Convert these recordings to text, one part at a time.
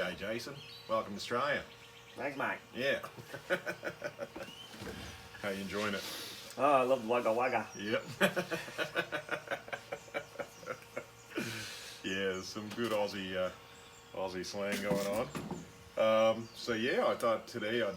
G'day Jason, welcome to Australia. Thanks, Mike. Yeah. How you enjoying it? Oh, I love Wagga Wagga. Yep. Yeah, there's some good Aussie slang going on. So yeah, I thought today I'd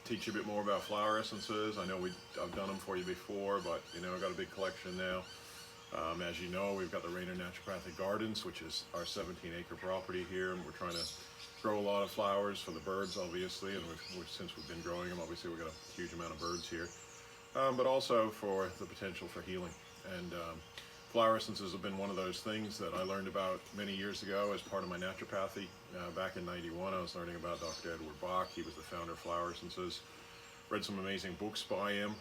teach you a bit more about flower essences. I know I've done them for you before, but you know, I've got a big collection now. As you know, we've got the Raynor Naturopathic Gardens, which is our 17-acre property here, and we're trying to grow a lot of flowers for the birds, obviously, and since we've been growing them, obviously we've got a huge amount of birds here, but also for the potential for healing. And flower essences have been one of those things that I learned about many years ago as part of my naturopathy. Back in '91, I was learning about Dr. Edward Bach. He was the founder of flower essences. Read some amazing books by him.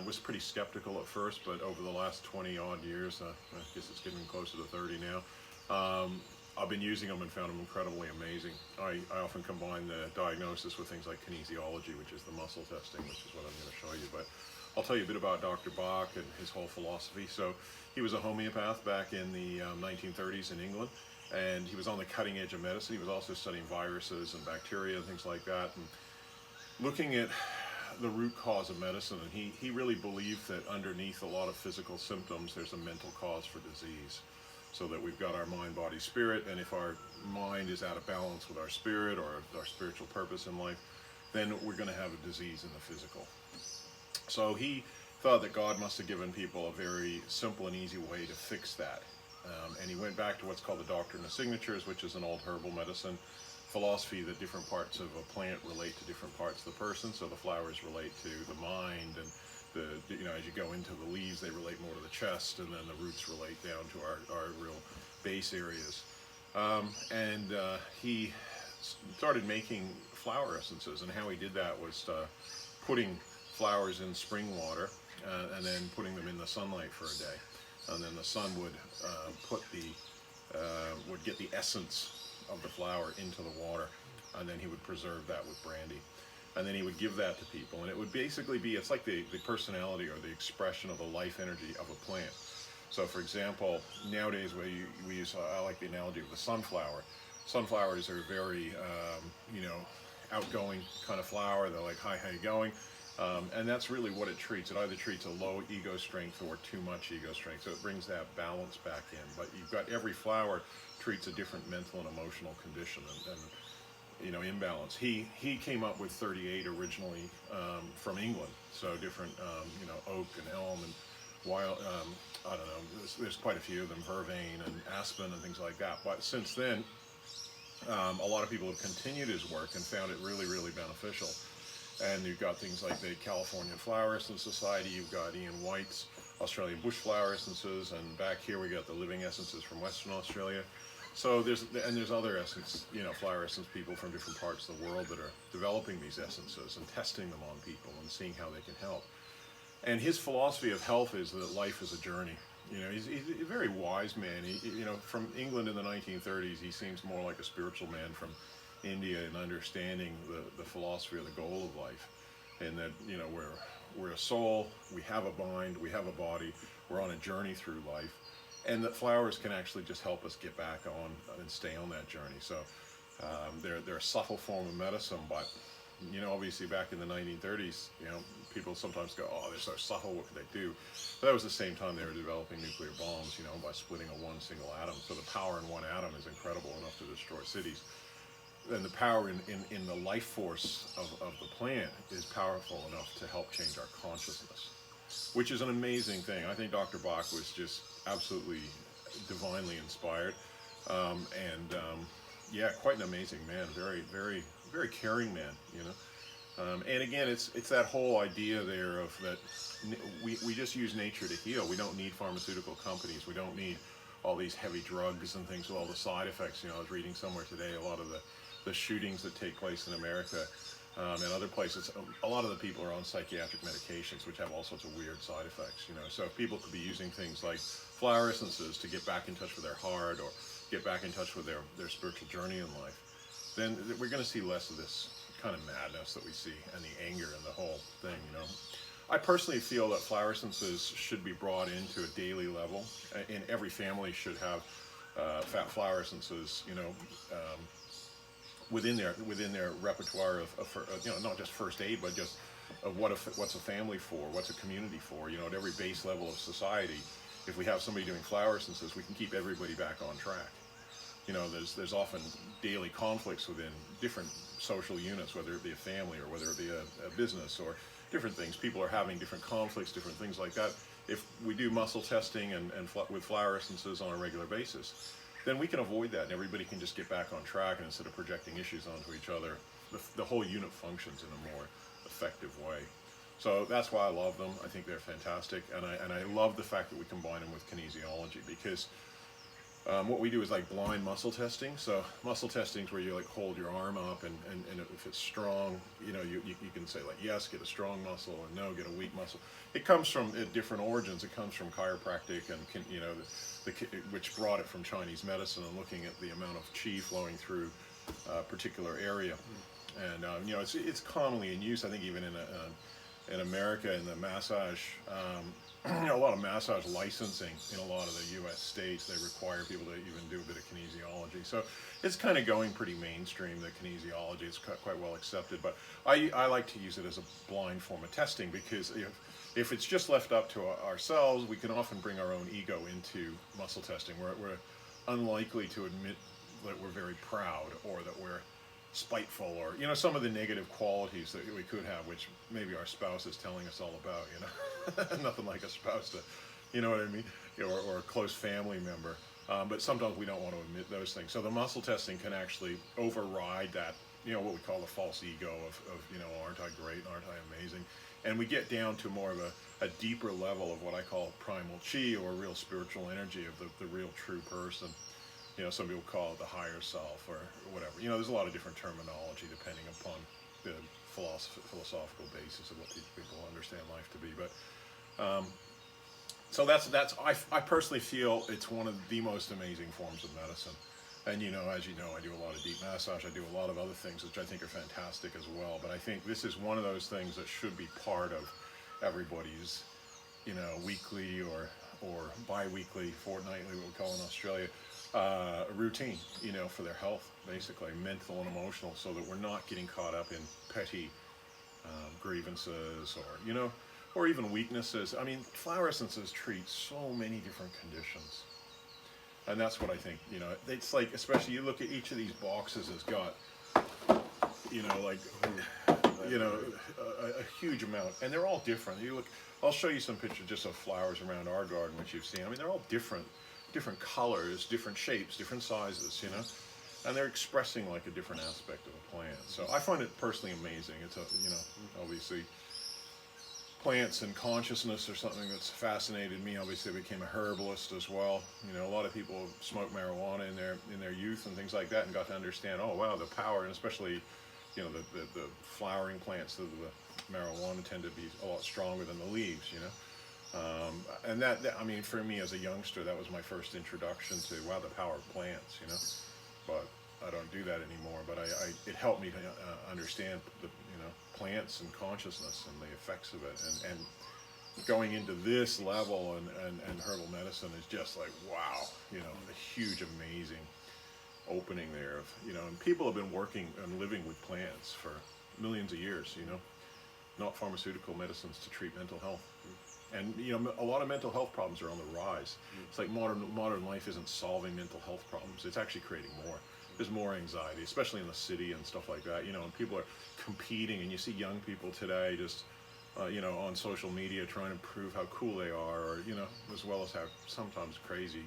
Was pretty skeptical at first, but over the last 20 odd years, I guess it's getting closer to 30 now, I've been using them and found them incredibly amazing. I often combine the diagnosis with things like kinesiology, which is the muscle testing, which is what I'm going to show you. But I'll tell you a bit about Dr. Bach and his whole philosophy. So he was a homeopath back in the 1930s in England, and he was on the cutting edge of medicine. He was also studying viruses and bacteria and things like that, and looking at the root cause of medicine. And he really believed that underneath a lot of physical symptoms there's a mental cause for disease, so that we've got our mind, body, spirit, and if our mind is out of balance with our spirit or our spiritual purpose in life, then we're going to have a disease in the physical. So he thought that God must have given people a very simple and easy way to fix that, and he went back to what's called the doctrine of signatures, which is an old herbal medicine philosophy that different parts of a plant relate to different parts of the person. So the flowers relate to the mind, and as you go into the leaves, they relate more to the chest, and then the roots relate down to our real base areas. He started making flower essences, and how he did that was putting flowers in spring water and then putting them in the sunlight for a day, and then the sun would would get the essence of the flower into the water, and then he would preserve that with brandy, and then he would give that to people, and it would basically be, it's like the personality or the expression of the life energy of a plant. So for example, nowadays we use, I like the analogy of the sunflower. Sunflowers are very outgoing kind of flower. They're like, hi, how you going? And that's really what it treats. It either treats a low ego strength or too much ego strength, so it brings that balance back in. But you've got every flower treats a different mental and emotional condition and imbalance. He came up with 38 originally from England, so different oak and elm and wild, I don't know, there's quite a few of them, vervain and aspen and things like that. But since then, a lot of people have continued his work and found it really, really beneficial. And you've got things like the Californian Flower Essence Society, you've got Ian White's Australian Bush Flower Essences, and back here we got the Living Essences from Western Australia. So there's other essence, flower essence people from different parts of the world that are developing these essences and testing them on people and seeing how they can help. And his philosophy of health is that life is a journey. He's a very wise man. From England in the 1930s, he seems more like a spiritual man from India in understanding the philosophy or the goal of life, and that we're a soul, we have a mind, we have a body, we're on a journey through life, and that flowers can actually just help us get back on and stay on that journey. So they're a subtle form of medicine, but obviously back in the 1930s, people sometimes go, oh, they're so subtle, what could they do? But that was the same time they were developing nuclear bombs, by splitting one single atom. So the power in one atom is incredible enough to destroy cities. And the power in the life force of the plant is powerful enough to help change our consciousness, which is an amazing thing. I think Dr. Bach was just absolutely divinely inspired, yeah, quite an amazing man. Very, very, very caring man. And again, it's that whole idea there of that we just use nature to heal. We don't need pharmaceutical companies. We don't need all these heavy drugs and things with all the side effects. I was reading somewhere today, a lot of the shootings that take place in America and other places, a lot of the people are on psychiatric medications, which have all sorts of weird side effects. So if people could be using things like flower essences to get back in touch with their heart or get back in touch with their spiritual journey in life, then we're going to see less of this kind of madness that we see, and the anger and the whole thing. I personally feel that flower essences should be brought into a daily level, and every family should have flower essences, within their repertoire of not just first aid, but just of what's a family for, what's a community for. At every base level of society, if we have somebody doing flower essences, we can keep everybody back on track. There's often daily conflicts within different social units, whether it be a family or whether it be a business or different things. People are having different conflicts, different things like that. If we do muscle testing and with flower essences on a regular basis, then we can avoid that, and everybody can just get back on track. And instead of projecting issues onto each other, the whole unit functions in a more effective way. So that's why I love them. I think they're fantastic, and I love the fact that we combine them with kinesiology, because what we do is like blind muscle testing. So muscle testing is where you like hold your arm up, and if it's strong, you can say like yes, get a strong muscle, or no, get a weak muscle. It comes from different origins. It comes from chiropractic, and which brought it from Chinese medicine and looking at the amount of qi flowing through a particular area. And it's commonly in use. I think even in America, in the massage. A lot of massage licensing in a lot of the U.S. states, they require people to even do a bit of kinesiology. So it's kind of going pretty mainstream, the kinesiology. It's quite well accepted. But I like to use it as a blind form of testing, because if it's just left up to ourselves, we can often bring our own ego into muscle testing. We're unlikely to admit that we're very proud, or that we're spiteful, or some of the negative qualities that we could have, which maybe our spouse is telling us all about. Nothing like a spouse to, you know what I mean, or a close family member. But sometimes we don't want to admit those things. So the muscle testing can actually override that, what we call the false ego of aren't I great, aren't I amazing? And we get down to more of a deeper level of what I call primal chi, or real spiritual energy of the real true person. Some people call it the higher self, or whatever. There's a lot of different terminology depending upon the philosophical basis of what people understand life to be. But so I personally feel it's one of the most amazing forms of medicine. And as you know, I do a lot of deep massage. I do a lot of other things which I think are fantastic as well. But I think this is one of those things that should be part of everybody's, weekly or bi-weekly, fortnightly, what we call in Australia, routine, for their health, basically, mental and emotional, so that we're not getting caught up in petty grievances, or even weaknesses. I mean, flower essences treat so many different conditions. And that's what I think, it's like, especially you look at each of these boxes has got, a huge amount, and they're all different. I'll show you some pictures just of flowers around our garden, which you've seen. I mean, they're all different colors, different shapes, different sizes, and they're expressing like a different aspect of a plant. So I find it personally amazing. It's obviously plants and consciousness are something that's fascinated me. Obviously, I became a herbalist as well. A lot of people smoke marijuana in their youth and things like that, and got to understand, oh wow, the power, and especially, the flowering plants, the marijuana tend to be a lot stronger than the leaves, and that I mean, for me as a youngster, that was my first introduction to, wow, the power of plants, But I don't do that anymore. But it helped me to understand the plants and consciousness and the effects of it, and going into this level and herbal medicine is just like, wow, a huge, amazing opening there of, and people have been working and living with plants for millions of years, not pharmaceutical medicines to treat mental health. And a lot of mental health problems are on the rise. It's like modern life isn't solving mental health problems. It's actually creating more. There's more anxiety, especially in the city and stuff like that. And people are competing, and you see young people today just on social media trying to prove how cool they are, or as well as how sometimes crazy.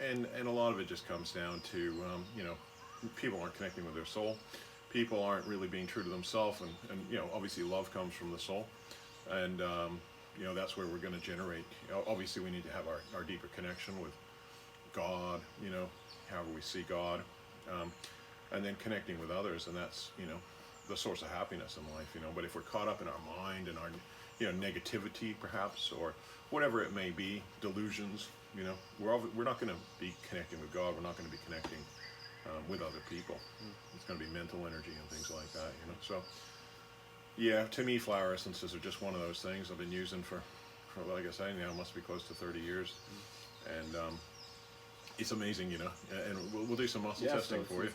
And a lot of it just comes down to people aren't connecting with their soul. People aren't really being true to themselves, and obviously love comes from the soul, and that's where we're going to generate. Obviously, we need to have our deeper connection with God, however we see God, and then connecting with others, and that's the source of happiness in life. But if we're caught up in our mind and our negativity, perhaps, or whatever it may be, delusions, we're not going to be connecting with God. We're not going to be connecting with other people. It's going to be mental energy and things like that. So. Yeah, to me, flower essences are just one of those things I've been using for like I say, now it must be close to 30 years. And it's amazing, and we'll do some muscle testing for you.